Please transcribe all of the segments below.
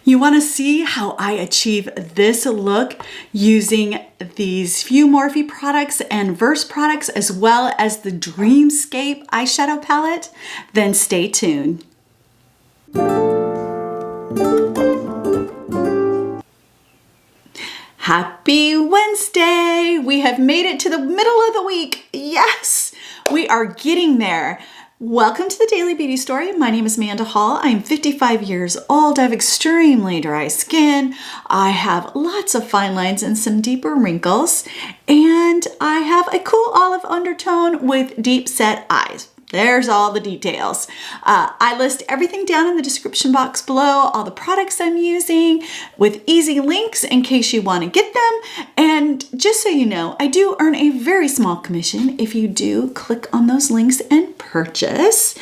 You want to see how I achieve this look using these few Morphe products and Verse products as well as the Dreamscape eyeshadow palette? Then stay tuned. Happy Wednesday! We have made it to the middle of the week. Yes, we are getting there. Welcome to the Daily Beauty Story. My name is Amanda Hall. I'm 55 years old. I have extremely dry skin. I have lots of fine lines and some deeper wrinkles. And I have a cool olive undertone with deep set eyes. There's all the details. I list everything down in the description box below, all the products I'm using with easy links in case you want to get them. And just so you know, I do earn a very small commission if you do click on those links and purchase.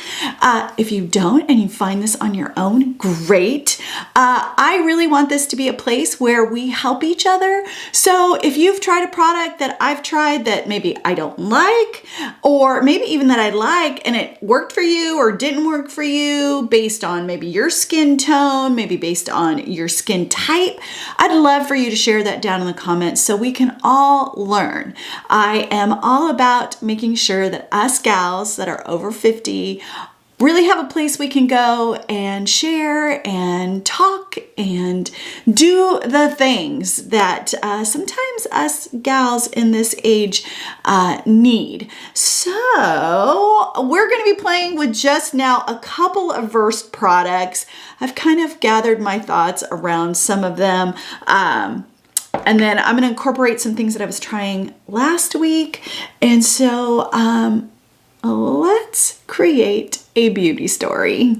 If you don't and you find this on your own, great. I really want this to be a place where we help each other. So if you've tried a product that I've tried that maybe I don't like, or maybe even that I like, and it worked for you or didn't work for you based on maybe your skin tone, maybe based on your skin type, I'd love for you to share that down in the comments so we can all learn. I am all about making sure that us gals that are over 50 really have a place we can go and share and talk and do the things that sometimes us gals in this age need. So we're going to be playing with just now a couple of Verse products. I've kind of gathered my thoughts around some of them. And then I'm going to incorporate some things that I was trying last week. And so let's create a beauty story.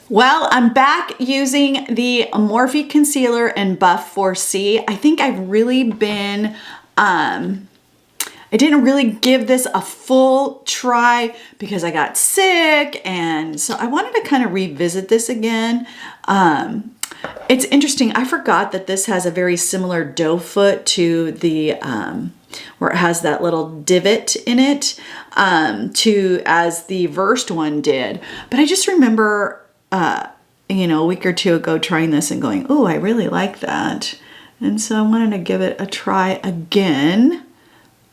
Well, I'm back using the Morphe Concealer in Buff 4C. I think I've really been, I didn't really give this a full try because I got sick, and so I wanted to kind of revisit this again. It's interesting, I forgot that this has a very similar doe foot to the where it has that little divot in it, as the Versed one did. But I just remember, you know, a week or two ago trying this and going, oh, I really like that. And so I wanted to give it a try again.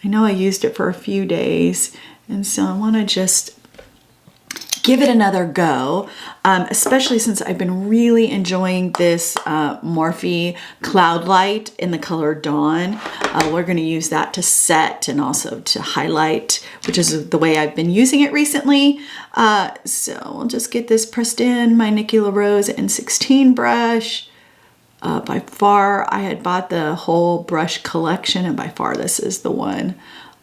I know I used it for a few days, and so I want to just give it another go, especially since I've been really enjoying this Morphe Cloud Light in the color Dawn. We're going to use that to set and also to highlight, which is the way I've been using it recently. So we'll just get this pressed in, my Nikki LaRose N16 brush. By far, I had bought the whole brush collection, and by far this is the one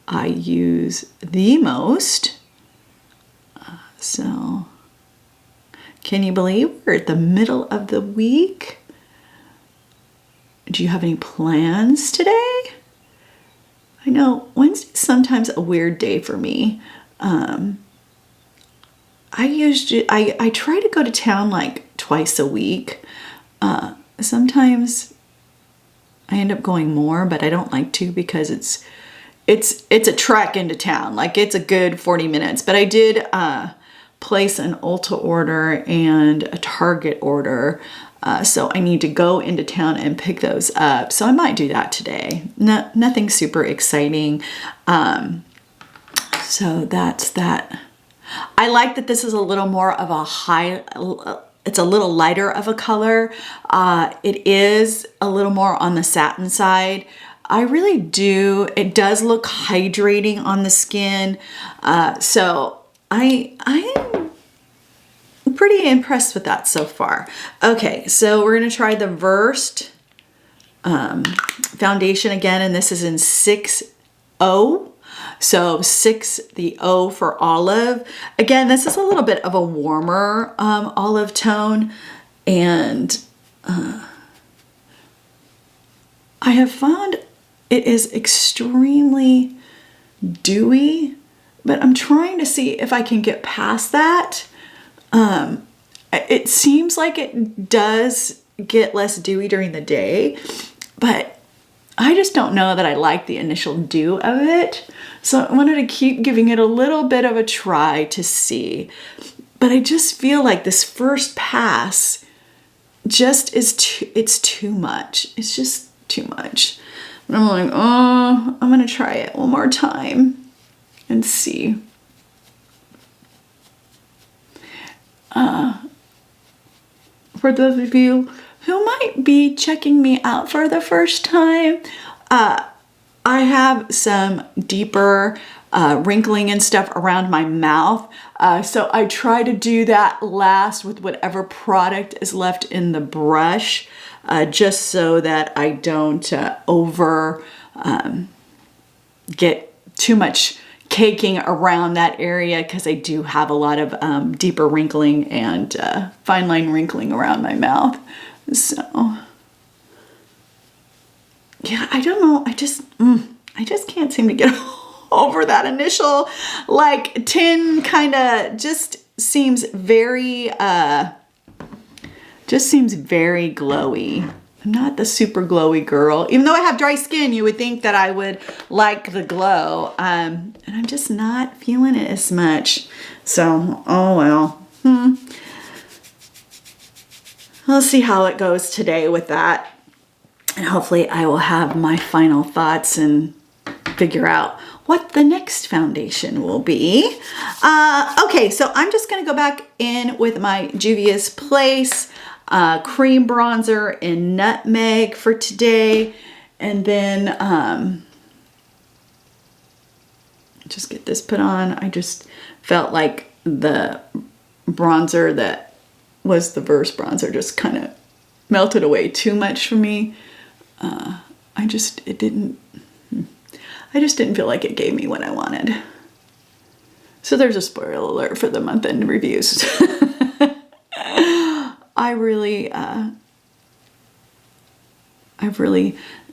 I use the most. So, can you believe we're at the middle of the week? Do you have any plans today? I know Wednesday's sometimes a weird day for me. I try to go to town like twice a week. Sometimes I end up going more, but I don't like to because it's a trek into town. Like, it's a good 40 minutes. But I did place an Ulta order and a Target order. So I need to go into town and pick those up. So I might do that today. Nothing super exciting. So that's that. I like that this is a little more of a it's a little lighter of a color. It is a little more on the satin side. I really do. It does look hydrating on the skin. So I am pretty impressed with that so far. Okay, so we're going to try the Versed foundation again, and this is in 6O. So 6, the O for olive. Again, this is a little bit of a warmer olive tone, and I have found it is extremely dewy, but I'm trying to see if I can get past that. It seems like it does get less dewy during the day, but I just don't know that I like the initial dew of it. So I wanted to keep giving it a little bit of a try to see. But I just feel like this first pass just is too, it's too much. It's just too much. And I'm like, oh, I'm gonna try it one more time and see. For those of you who might be checking me out for the first time, I have some deeper wrinkling and stuff around my mouth. So I try to do that last with whatever product is left in the brush, just so that I don't get too much caking around that area, because I do have a lot of deeper wrinkling and fine line wrinkling around my mouth. So yeah, I don't know. I just can't seem to get over that initial like tin kind of just seems very glowy. I'm not the super glowy girl. Even though I have dry skin, you would think that I would like the glow. And I'm just not feeling it as much. So, oh well. We'll see how it goes today with that. And hopefully I will have my final thoughts and figure out what the next foundation will be. Okay, so I'm just gonna go back in with my Juvia's Place cream bronzer in Nutmeg for today. And then just get this put on. I just felt like the bronzer that was the Verse bronzer just kind of melted away too much for me. I just didn't feel like it gave me what I wanted. So there's a spoiler alert for the month-end reviews. I've really,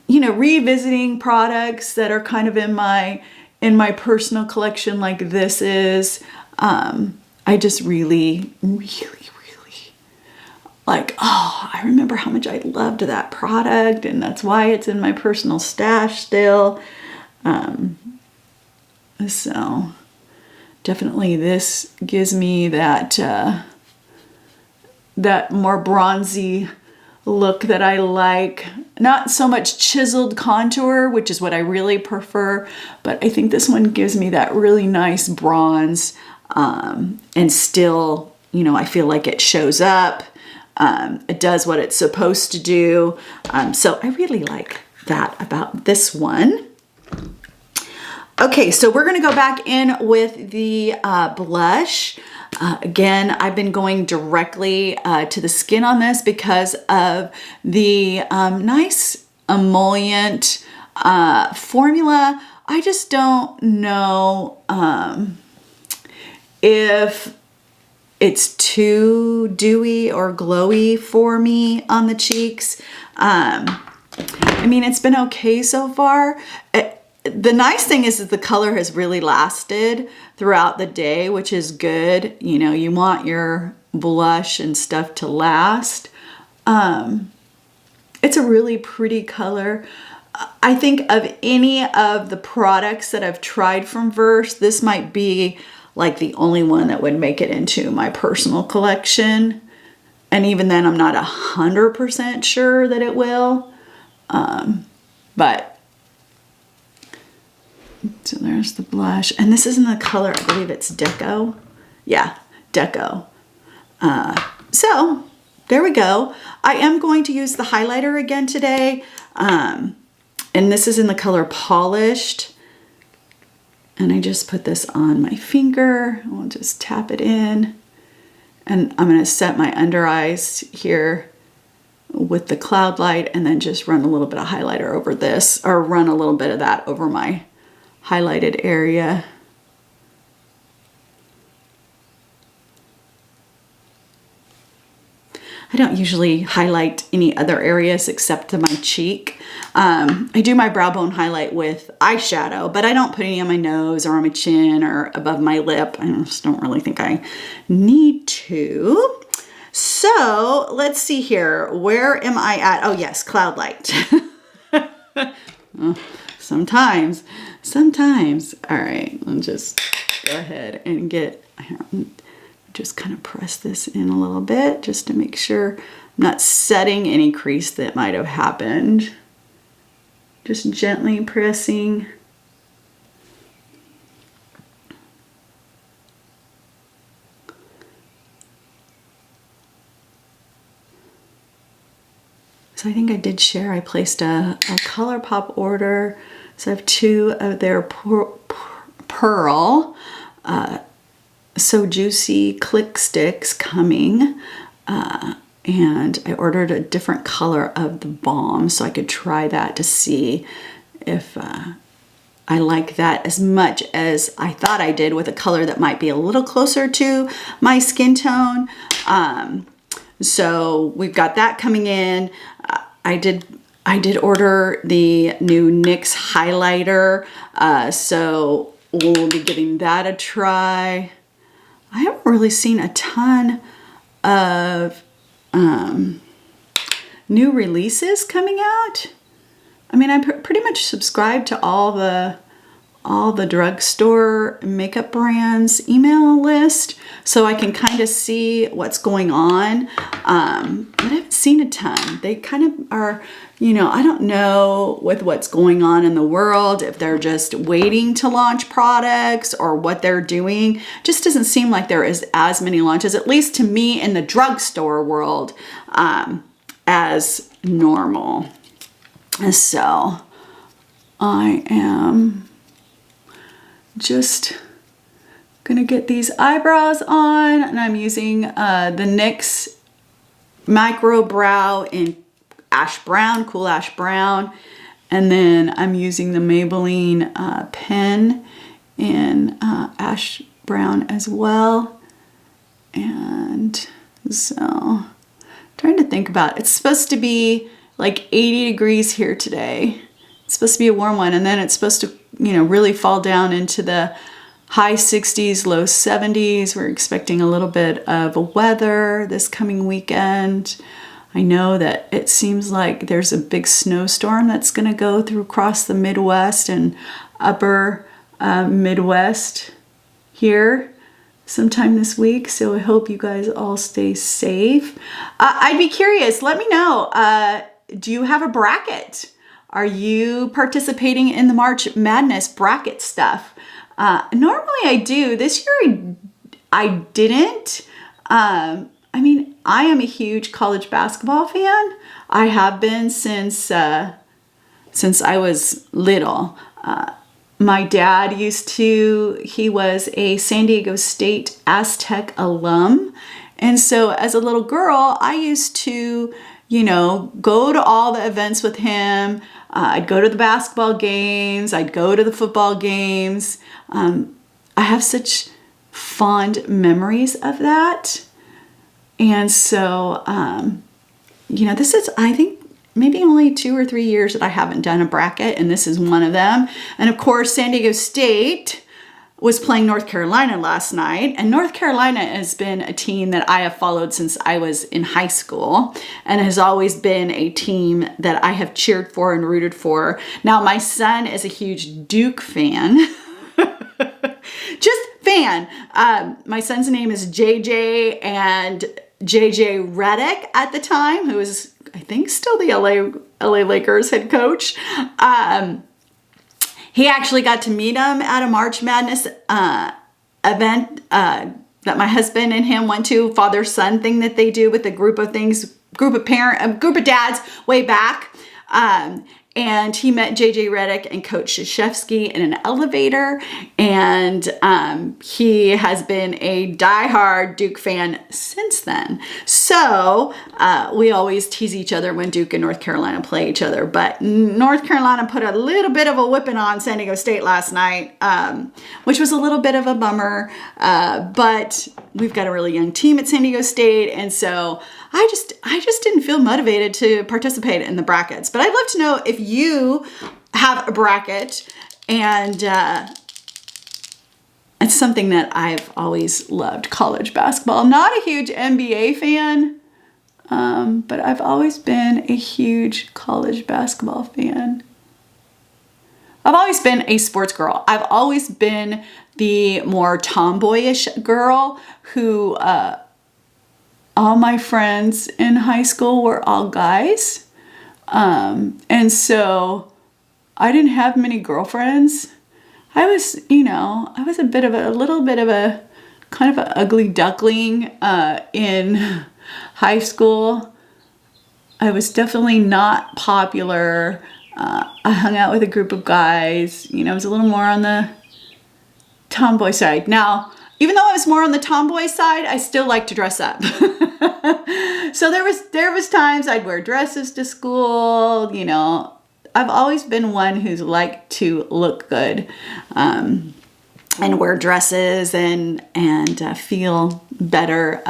revisiting products that are kind of in my personal collection like this is, I just really like, oh, I remember how much I loved that product, and that's why it's in my personal stash still. So definitely this gives me that more bronzy look that I like. Not so much chiseled contour, which is what I really prefer, but I think this one gives me that really nice bronze, and still, I feel like it shows up. It does what it's supposed to do. So I really like that about this one. Okay, so we're gonna go back in with the blush. Again, I've been going directly to the skin on this because of the nice emollient formula. I just don't know if it's too dewy or glowy for me on the cheeks. I mean, it's been okay so far. The nice thing is that the color has really lasted throughout the day, which is good. You want your blush and stuff to last. It's a really pretty color. I think of any of the products that I've tried from Verse, this might be like the only one that would make it into my personal collection. And even then, I'm not 100% sure that it will. But so there's the blush, and this is in the color, I believe it's Deco. Yeah, Deco. So there we go. I am going to use the highlighter again today. And this is in the color Polished. And I just put this on my finger. I'll just tap it in. And I'm gonna set my under eyes here with the Cloud Light, and then just run a little bit of highlighter over this, or run a little bit of that over my highlighted area. I don't usually highlight any other areas except to my cheek. I do my brow bone highlight with eyeshadow, but I don't put any on my nose or on my chin or above my lip. I just don't really think I need to. So let's see here. Where am I at? Oh yes, Cloud Light. Sometimes. All right, let's just go ahead and get Just kind of press this in a little bit just to make sure I'm not setting any crease that might have happened. Just gently pressing. So I think I did share, I placed a ColourPop order. So I have 2 of their Pearl So Juicy Click Sticks coming. And I ordered a different color of the balm so I could try that to see if I like that as much as I thought I did with a color that might be a little closer to my skin tone. So we've got that coming in. I did order the new NYX highlighter, so we'll be giving that a try. I haven't really seen a ton of new releases coming out. I mean, I pretty much subscribe to all the drugstore makeup brands email list, so I can kind of see what's going on. But I haven't seen a ton. They kind of are, you know, I don't know with what's going on in the world, if they're just waiting to launch products or what they're doing. Just doesn't seem like there is as many launches, at least to me in the drugstore world, as normal. So I am just gonna get these eyebrows on, and I'm using the NYX Micro Brow in ash brown, cool ash brown, and then I'm using the Maybelline pen in ash brown as well. And so trying to think about, it's supposed to be like 80 degrees here today. It's supposed to be a warm one, and then it's supposed to, you know, really fall down into the high 60s, low 70s. We're expecting a little bit of weather this coming weekend. I know that it seems like there's a big snowstorm that's going to go through across the Midwest and upper Midwest here sometime this week. So I hope you guys all stay safe. I'd be curious, let me know, do you have a bracket? Are you participating in the March Madness bracket stuff? Normally I do. This year I didn't. I mean, I am a huge college basketball fan. I have been since I was little. My dad he was a San Diego State Aztec alum. And so as a little girl, I used to, you know, go to all the events with him. I'd go to the basketball games. I'd go to the football games. I have such fond memories of that. And so, you know, this is, I think, maybe only 2 or 3 years that I haven't done a bracket, and this is one of them. And of course, San Diego State was playing North Carolina last night, and North Carolina has been a team that I have followed since I was in high school, and has always been a team that I have cheered for and rooted for. Now, my son is a huge Duke fan. Just fan. My son's name is JJ, and JJ Redick at the time, who is, I think, still the LA Lakers head coach. He actually got to meet him at a March Madness event that my husband and him went to, father-son thing that they do with a group of dads way back. And he met JJ Redick and Coach Krzyzewski in an elevator, and he has been a diehard Duke fan since then. So we always tease each other when Duke and North Carolina play each other, but North Carolina put a little bit of a whipping on San Diego State last night, which was a little bit of a bummer, but we've got a really young team at San Diego State, and so I just didn't feel motivated to participate in the brackets. But I'd love to know if you have a bracket, and it's something that I've always loved, college basketball. Not a huge NBA fan, but I've always been a huge college basketball fan. I've always been a sports girl. I've always been the more tomboyish girl who all my friends in high school were all guys. And so I didn't have many girlfriends. I was, I was a little bit of a kind of an ugly duckling in high school. I was definitely not popular. I hung out with a group of guys. I was a little more on the tomboy side. Now, even though I was more on the tomboy side, I still like to dress up. So there was times I'd wear dresses to school. I've always been one who's liked to look good, and wear dresses and feel better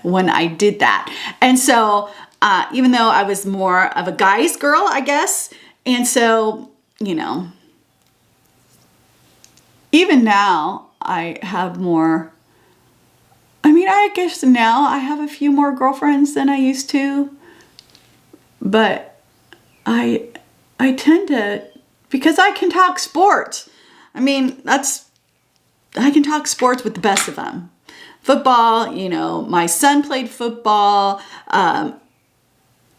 when I did that. And so even though I was more of a guy's girl, I guess, and so even now I have more. I guess now I have a few more girlfriends than I used to, but I tend to, because I can talk sports. I can talk sports with the best of them. Football, my son played football,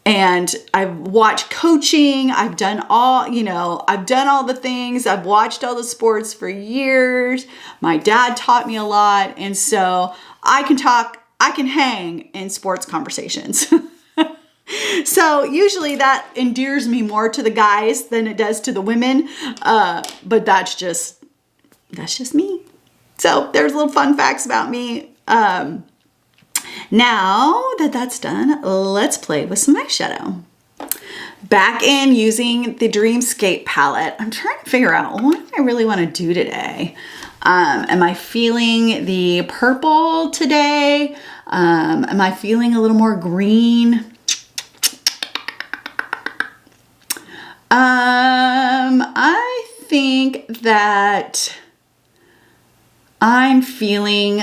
and I've watched coaching. I've done all the things. I've watched all the sports for years. My dad taught me a lot. And so I can hang in sports conversations. So usually that endears me more to the guys than it does to the women. But that's just me. So there's little fun facts about me. Now that that's done, let's play with some eyeshadow. Back in using the Dreamscape palette, I'm trying to figure out what I really want to do today. Am I feeling the purple today? Am I feeling a little more green? I think that I'm feeling,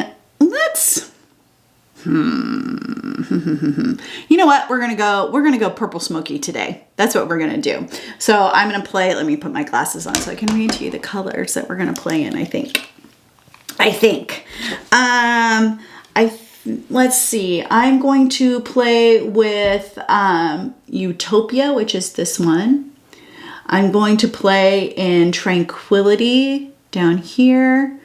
you know what? We're going to go purple smoky today. That's what we're going to do. So I'm going to play, let me put my glasses on so I can read to you the colors that we're going to play in, I think. Let's see. I'm going to play with Utopia, which is this one. I'm going to play in Tranquility down here.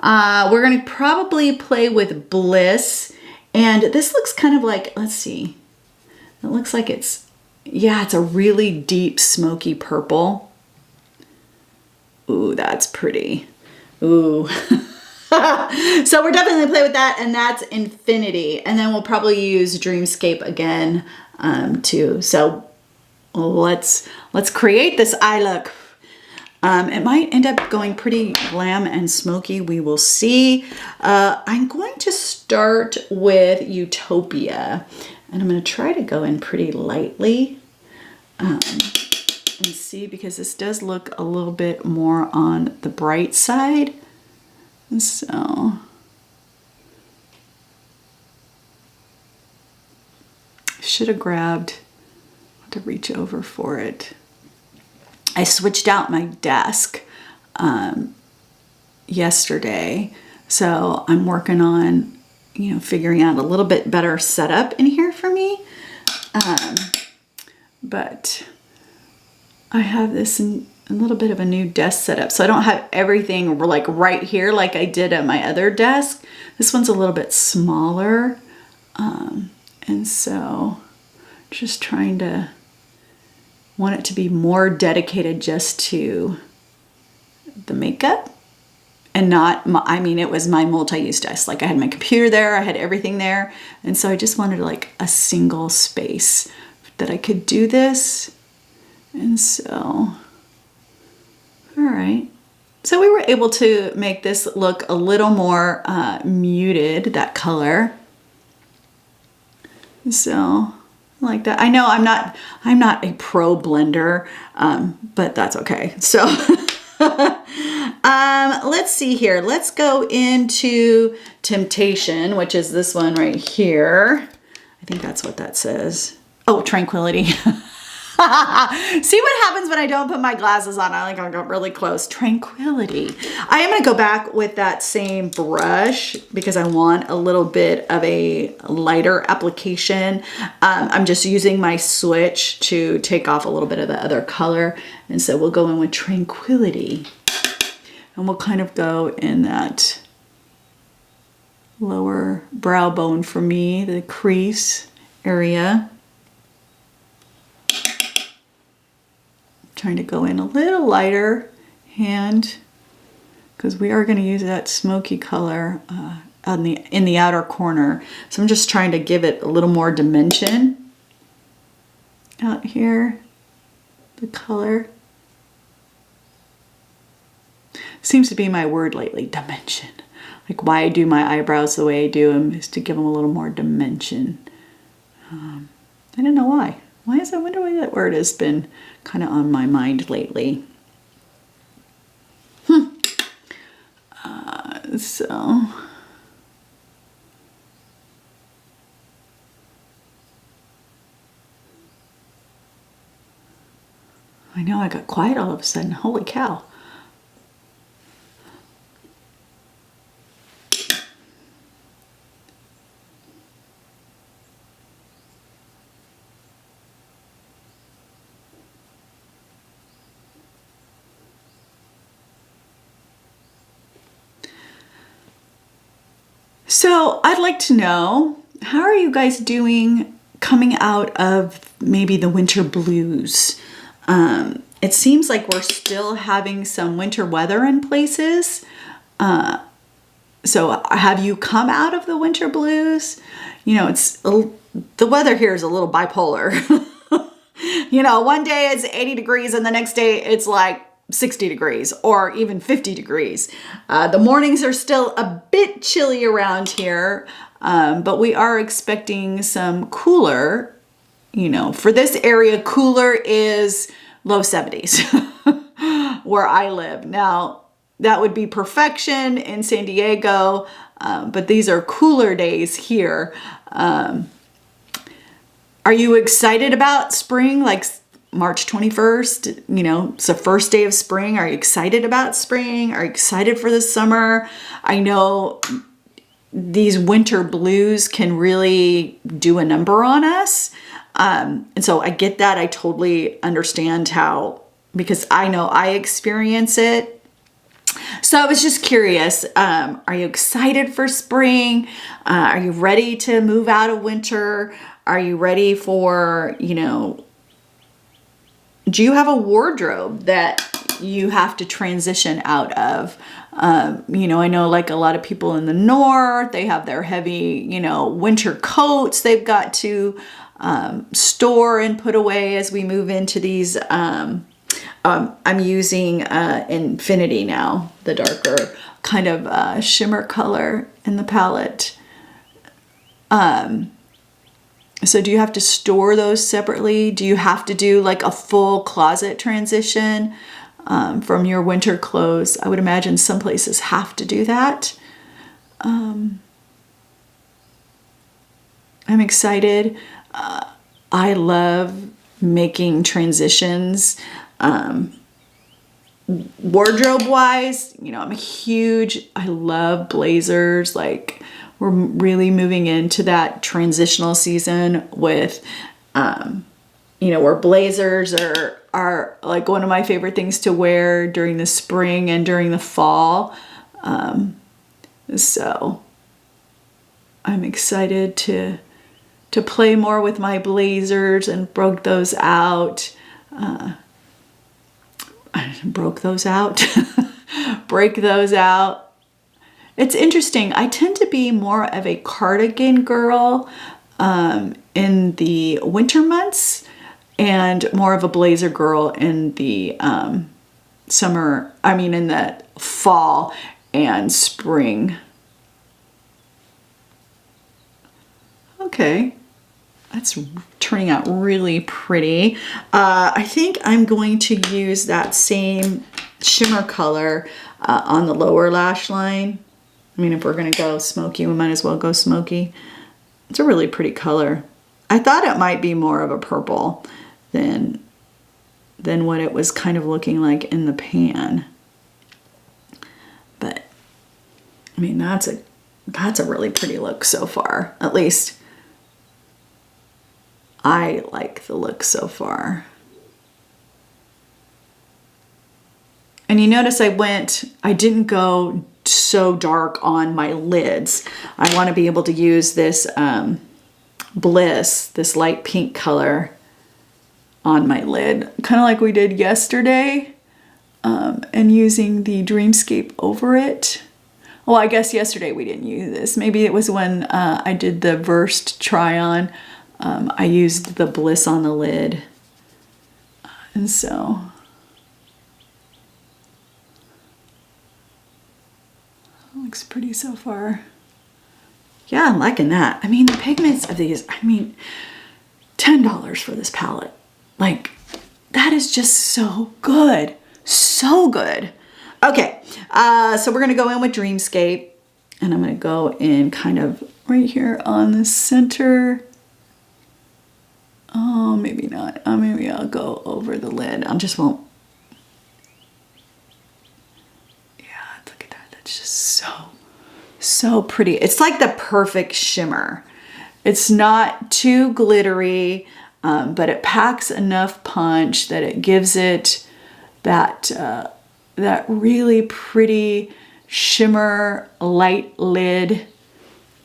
We're going to probably play with Bliss. And this looks kind of like, let's see. It looks like it's a really deep smoky purple. Ooh, that's pretty. Ooh. So we're definitely going to play with that, and that's Infinity. And then we'll probably use Dreamscape again too. So let's create this eye look. It might end up going pretty glam and smoky. We will see. I'm going to start with Utopia, and I'm going to try to go in pretty lightly and see, because this does look a little bit more on the bright side. So should have grabbed, to reach over for it. I switched out my desk yesterday, so I'm working on, figuring out a little bit better setup in here for me. But I have this a little bit of a new desk setup, so I don't have everything like right here like I did at my other desk. This one's a little bit smaller, and so just trying to want it to be more dedicated just to the makeup and not it was my multi-use desk. Like I had my computer there, I had everything there, and so I just wanted like a single space that I could do this. And so all right, so we were able to make this look a little more muted, that color. So like that. I know I'm not a pro blender, but that's okay. So let's see here. Let's go into Temptation, which is this one right here. I think that's what that says. Oh, Tranquility. See what happens when I don't put my glasses on. I got really close. Tranquility. I am going to go back with that same brush because I want a little bit of a lighter application. I'm just using my switch to take off a little bit of the other color. And so we'll go in with Tranquility. And we'll kind of go in that lower brow bone for me, the crease area. Trying to go in a little lighter hand because we are going to use that smoky color in the outer corner. So I'm just trying to give it a little more dimension out here, the color. Seems to be my word lately, dimension. Like why I do my eyebrows the way I do them is to give them a little more dimension. I don't know why. I wonder why that word has been kind of on my mind lately. So I know I got quiet all of a sudden. Holy cow. So I'd like to know, how are you guys doing coming out of maybe the winter blues? It seems like we're still having some winter weather in places. So have you come out of the winter blues? You know, the weather here is a little bipolar. You know, one day it's 80 degrees and the next day it's like 60 degrees or even 50 degrees. The mornings are still a bit chilly around here, but we are expecting some cooler. You know, for this area, cooler is low 70s where I live. Now, that would be perfection in San Diego, but these are cooler days here. Are you excited about spring? Like March 21st, you know, it's the first day of spring. Are you excited about spring? Are you excited for the summer? I know these winter blues can really do a number on us. And so I get that. I totally understand how, because I know I experience it. So I was just curious, are you excited for spring? Are you ready to move out of winter? Are you ready for, you know, do you have a wardrobe that you have to transition out of? You know, I know like a lot of people in the north, they have their heavy, you know, winter coats they've got to store and put away as we move into these. I'm using Infinity now, the darker kind of shimmer color in the palette. So do you have to store those separately? Do you have to do like a full closet transition from your winter clothes? I would imagine some places have to do that. I'm excited. I love making transitions. Wardrobe wise, you know, I love blazers. Like we're really moving into that transitional season with, you know, where blazers are like one of my favorite things to wear during the spring and during the fall. So I'm excited to play more with my blazers and broke those out. Break those out. It's interesting. I tend to be more of a cardigan girl in the winter months and more of a blazer girl in the in the fall and spring. Okay. That's turning out really pretty. I think I'm going to use that same shimmer color on the lower lash line. I mean, if we're going to go smoky, we might as well go smoky. It's a really pretty color. I thought it might be more of a purple, than what it was kind of looking like in the pan. But I mean, that's a really pretty look so far. At least I like the look so far. And you notice I didn't go so dark on my lids. I want to be able to use this Bliss, this light pink color on my lid, kind of like we did yesterday, and using the Dreamscape over it. Well, I guess yesterday we didn't use this. Maybe it was when I did the versed try on. I used the Bliss on the lid. And so looks pretty so far. Yeah, I'm liking that. I mean, the pigments of these, I mean, $10 for this palette. Like, that is just so good. So good. Okay, so we're gonna go in with Dreamscape, and I'm gonna go in kind of right here on the center. Oh, maybe not. Maybe I'll go over the lid. I just won't. Yeah, look at that. That's just so pretty. It's like the perfect shimmer. It's not too glittery, but it packs enough punch that it gives it that really pretty shimmer light lid.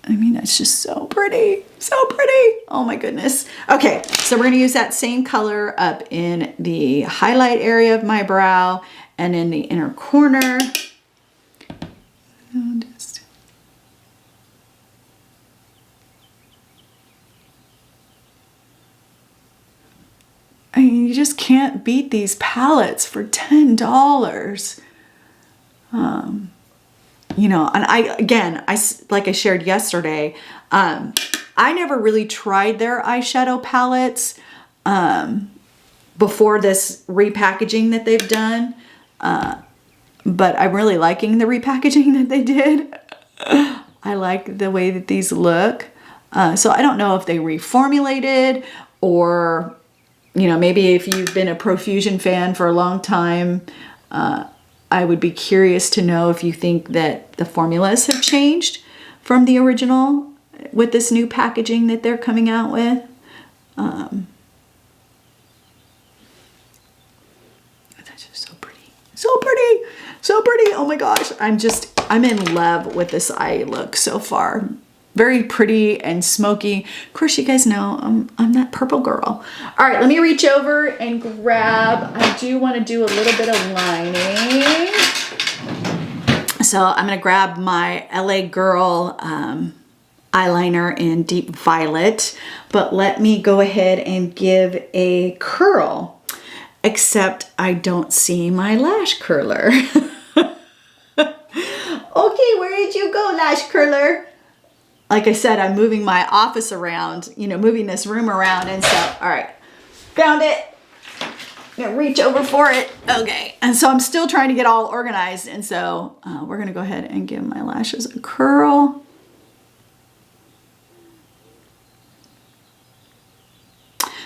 I mean, that's just so pretty. So pretty. Oh my goodness. Okay, so we're gonna use that same color up in the highlight area of my brow and in the inner corner. I mean, you just can't beat these palettes for $10. You know, and like I shared yesterday, I never really tried their eyeshadow palettes before this repackaging that they've done, but I'm really liking the repackaging that they did. I like the way that these look. So I don't know if they reformulated or, you know, maybe if you've been a Profusion fan for a long time, I would be curious to know if you think that the formulas have changed from the original with this new packaging that they're coming out with. That's just so pretty. So pretty. So pretty. Oh my gosh. I'm in love with this eye look so far. Very pretty and smoky. Of course, you guys know I'm that purple girl. All right, let me reach over and grab. I do want to do a little bit of lining. So I'm going to grab my LA Girl eyeliner in Deep Violet. But let me go ahead and give a curl. Except I don't see my lash curler. Okay, where did you go, lash curler? Like I said, I'm moving my office around, you know, moving this room around. And so, all right, found it. I'm gonna reach over for it. Okay, and so I'm still trying to get all organized. And so we're gonna go ahead and give my lashes a curl.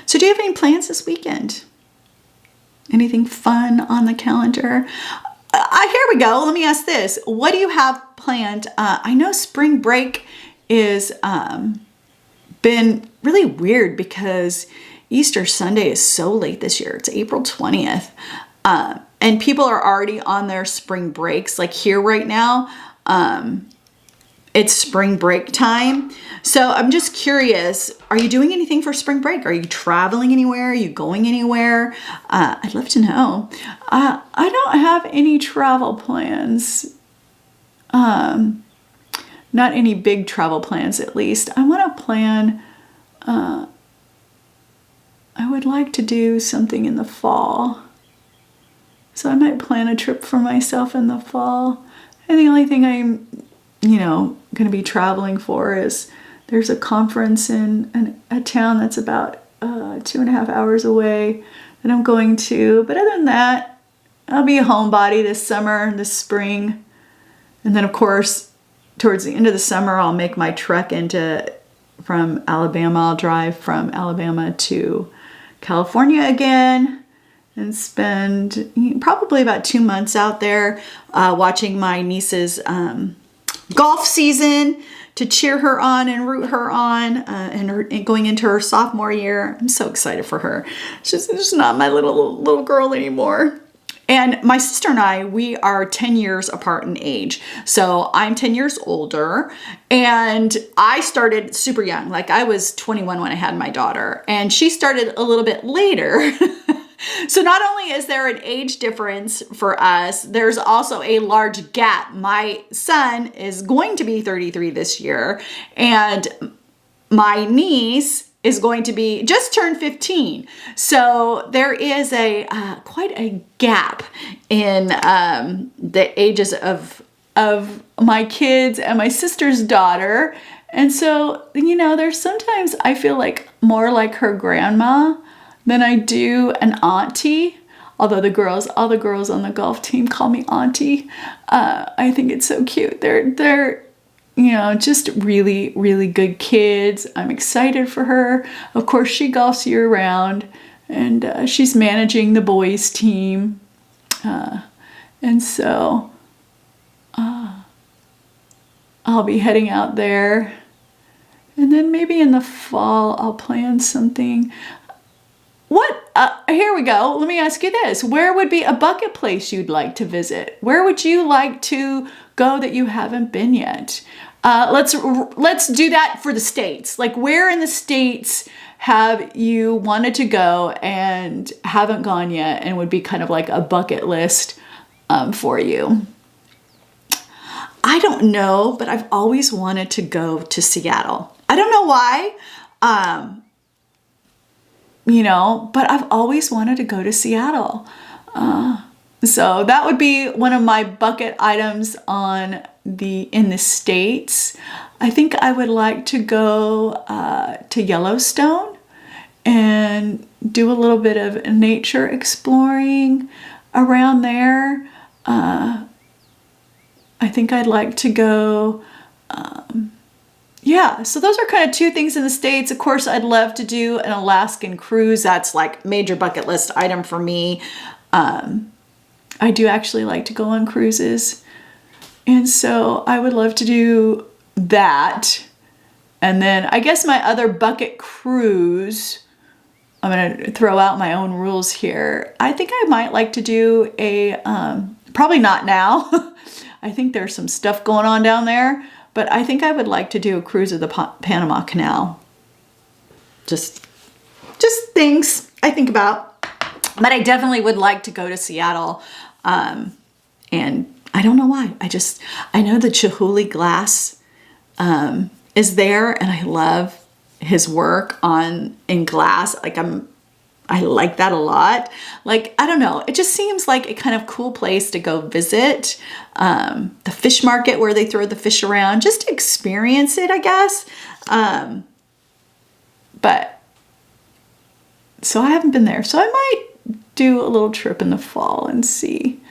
So do you have any plans this weekend? Anything fun on the calendar? Here we go. Let me ask this. What do you have planned? I know spring break is been really weird because Easter Sunday is so late this year. It's April 20th. And people are already on their spring breaks. Like here right now, it's spring break time. So I'm just curious, are you doing anything for spring break? Are you traveling anywhere? Are you going anywhere? I'd love to know. I don't have any travel plans. Not any big travel plans, at least. I want to plan, I would like to do something in the fall. So I might plan a trip for myself in the fall. And the only thing I'm, you know, going to be traveling for is there's a conference in a town that's about 2.5 hours away that I'm going to. But other than that, I'll be a homebody this summer, this spring. And then, of course, towards the end of the summer, I'll make my trek from Alabama. I'll drive from Alabama to California again and spend probably about 2 months out there watching my niece's golf season to cheer her on and root her on and going into her sophomore year. I'm so excited for her. She's just not my little girl anymore. And my sister and I, we are 10 years apart in age. So I'm 10 years older, and I started super young. Like I was 21 when I had my daughter, and she started a little bit later. So not only is there an age difference for us, there's also a large gap. My son is going to be 33 this year, and my niece is going to be just turned 15. So there is quite a gap in the ages of my kids and my sister's daughter. And so, there's sometimes I feel like more like her grandma than I do an auntie. Although all the girls on the golf team call me auntie. I think it's so cute. They're just really, really good kids. I'm excited for her. Of course, she golfs year round, and she's managing the boys team. And so I'll be heading out there. And then maybe in the fall, I'll plan something. Here we go. Let me ask you this. Where would be a bucket place you'd like to visit? Where would you like to go that you haven't been yet? Let's do that for the States. Like, where in the States have you wanted to go and haven't gone yet and would be kind of like a bucket list for you? I don't know, but I've always wanted to go to Seattle. I don't know why. But I've always wanted to go to Seattle. So that would be one of my bucket items in the States. I think I would like to go to Yellowstone and do a little bit of nature exploring around there. I think I'd like to go, so those are kind of two things in the States. Of course, I'd love to do an Alaskan cruise. That's like major bucket list item for me. I do actually like to go on cruises. And so I would love to do that. And then I guess my other bucket cruise, I'm going to throw out my own rules here. I think I might like to do probably not now. I think there's some stuff going on down there. But I think I would like to do a cruise of the Panama Canal. Just things I think about. But I definitely would like to go to Seattle. And I don't know why. I know the Chihuly Glass is there, and I love his work in glass. I like that a lot. Like, I don't know. It just seems like a kind of cool place to go visit. The fish market where they throw the fish around, just to experience it, I guess. So I haven't been there. So I might do a little trip in the fall and see,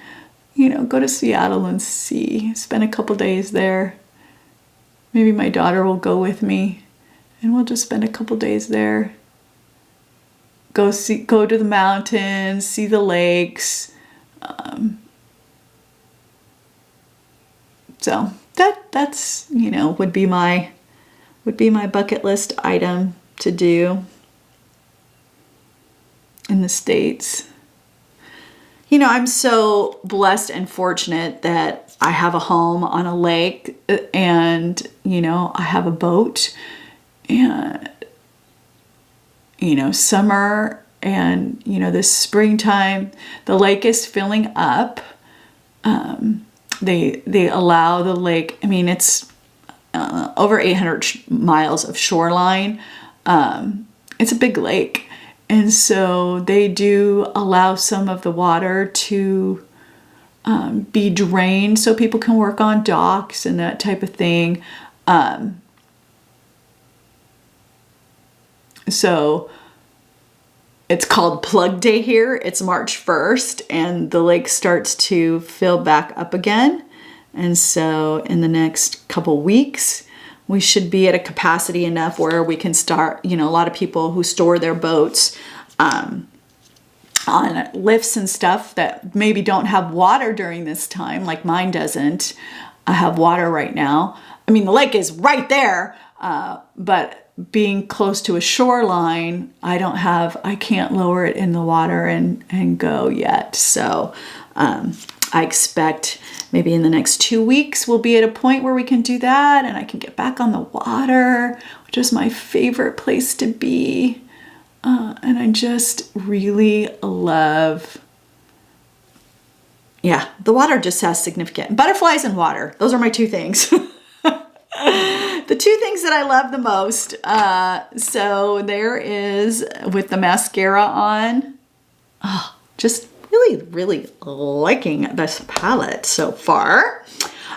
go to Seattle and spend a couple days there. Maybe my daughter will go with me and we'll just spend a couple days there. Go to the mountains, see the lakes. So that's would be my bucket list item to do in the States. I'm so blessed and fortunate that I have a home on a lake, and I have a boat, and summer and, this springtime, the lake is filling up. They allow the lake, it's over 800 miles of shoreline. It's a big lake. And so they do allow some of the water to be drained so people can work on docks and that type of thing. So it's called Plug Day here. It's March 1st, and the lake starts to fill back up again. And so in the next couple weeks, we should be at a capacity enough where we can start, a lot of people who store their boats on lifts and stuff that maybe don't have water during this time, like mine doesn't. I have water right now. I mean, the lake is right there, but being close to a shoreline, I can't lower it in the water and go yet. So I expect maybe in the next 2 weeks, we'll be at a point where we can do that and I can get back on the water, which is my favorite place to be. And I just really love, the water just has significant, butterflies and water. Those are my two things. The two things that I love the most. So there is, with the mascara on, just really, really liking this palette so far.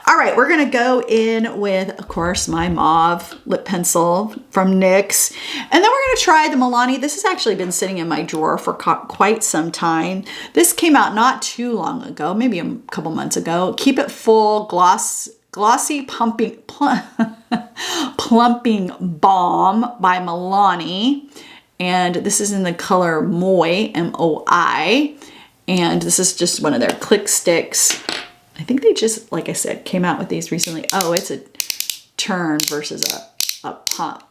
All right, we're gonna go in with, of course, my mauve lip pencil from NYX. And then we're gonna try the Milani. This has actually been sitting in my drawer for quite some time. This came out not too long ago, maybe a couple months ago. Keep It Full Glossy Plumping Balm by Milani. And this is in the color Moi, M-O-I. And this is just one of their click sticks. I think they just, like I said, came out with these recently. Oh, it's a turn versus a pump.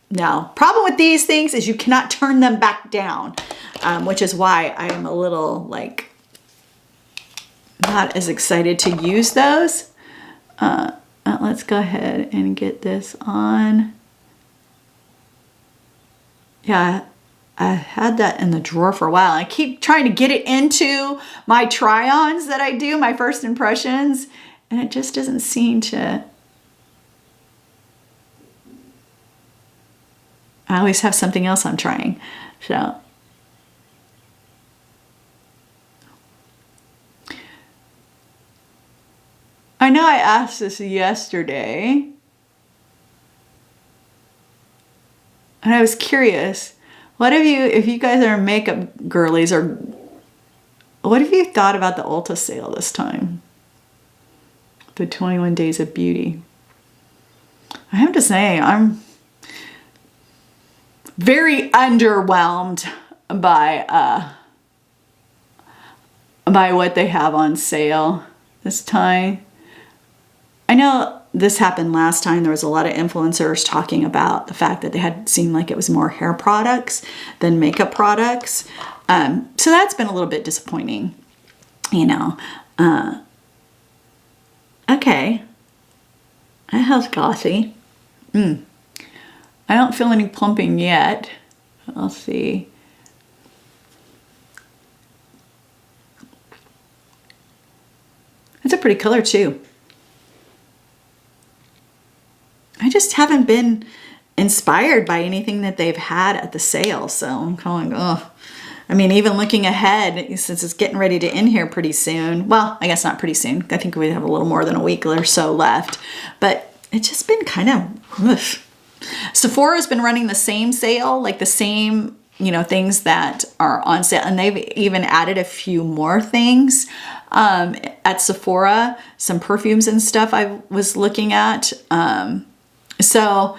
Now, problem with these things is you cannot turn them back down, which is why I am a little like not as excited to use those. Let's go ahead and get this on. Yeah, I had that in the drawer for a while. I keep trying to get it into my try-ons that I do, my first impressions, and it just doesn't seem to. I always have something else I'm trying, so. I know I asked this yesterday, and I was curious. What have you, if you guys are makeup girlies, or what have you thought about the Ulta sale this time? The 21 Days of Beauty. I have to say, I'm very underwhelmed by what they have on sale this time. I know this happened last time. There was a lot of influencers talking about the fact that they had seemed like it was more hair products than makeup products. So that's been a little bit disappointing, you know. Okay. That has glossy. I don't feel any plumping yet. I'll see. It's a pretty color too. I just haven't been inspired by anything that they've had at the sale. So I'm kind of like, oh. I mean, even looking ahead, since it's getting ready to end here pretty soon. Well, I guess not pretty soon. I think we have a little more than a week or so left. But it's just been kind of, ugh. Sephora's been running the same sale, like the same, you know, things that are on sale. And they've even added a few more things at Sephora. Some perfumes and stuff I was looking at. So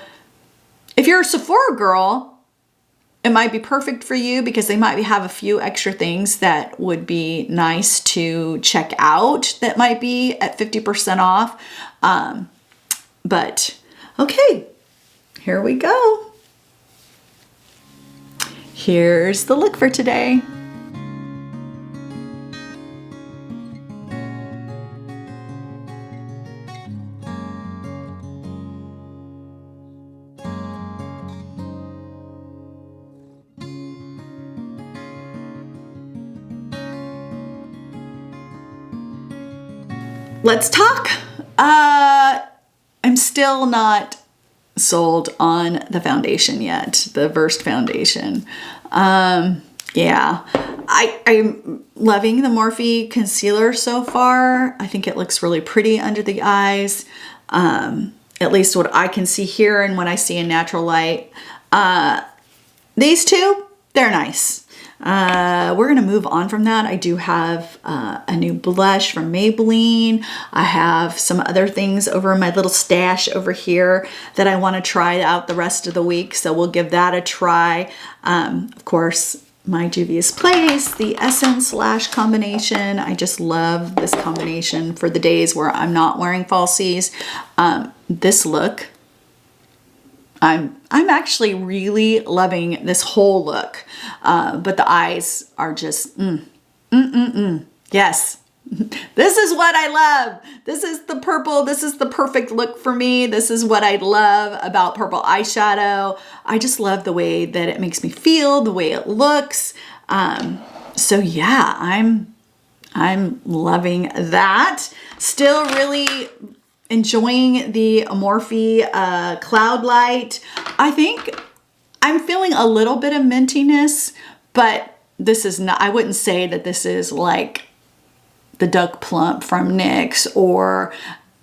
if you're a Sephora girl, it might be perfect for you because they might have a few extra things that would be nice to check out that might be at 50% off. But okay, here we go. Here's the look for today. Let's talk. I'm still not sold on the foundation yet, the Versed foundation. Yeah, I'm loving the Morphe concealer so far. I think it looks really pretty under the eyes, at least what I can see here and when I see in natural light. These two, they're nice. We're going to move on from that. I do have a new blush from Maybelline. I have some other things over in my little stash over here that I want to try out the rest of the week. So we'll give that a try. Of course, my Juvia's Place, the Essence Lash combination. I just love this combination for the days where I'm not wearing falsies. This look, I'm actually really loving this whole look, but the eyes are just, yes. This is what I love. This is the purple. This is the perfect look for me. This is what I love about purple eyeshadow. I just love the way that it makes me feel, the way it looks. So yeah, I'm loving that. Still really enjoying the Morphe Cloud Light. I think I'm feeling a little bit of mintiness, but this is not, I wouldn't say that this is like the Duck Plump from NYX or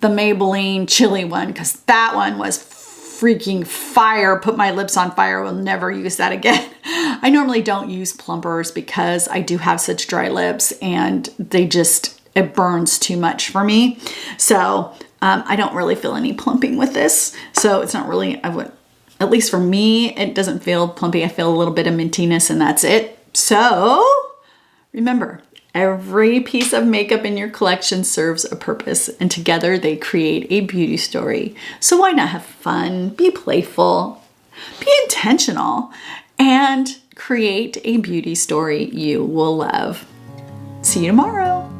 the Maybelline Chili one, because that one was freaking fire. Put my lips on fire. Will never use that again. I normally don't use plumpers because I do have such dry lips and it burns too much for me. So I don't really feel any plumping with this. So it's not really, at least for me, it doesn't feel plumpy. I feel a little bit of mintiness and that's it. So remember, every piece of makeup in your collection serves a purpose, and together they create a beauty story. So why not have fun, be playful, be intentional, and create a beauty story you will love. See you tomorrow.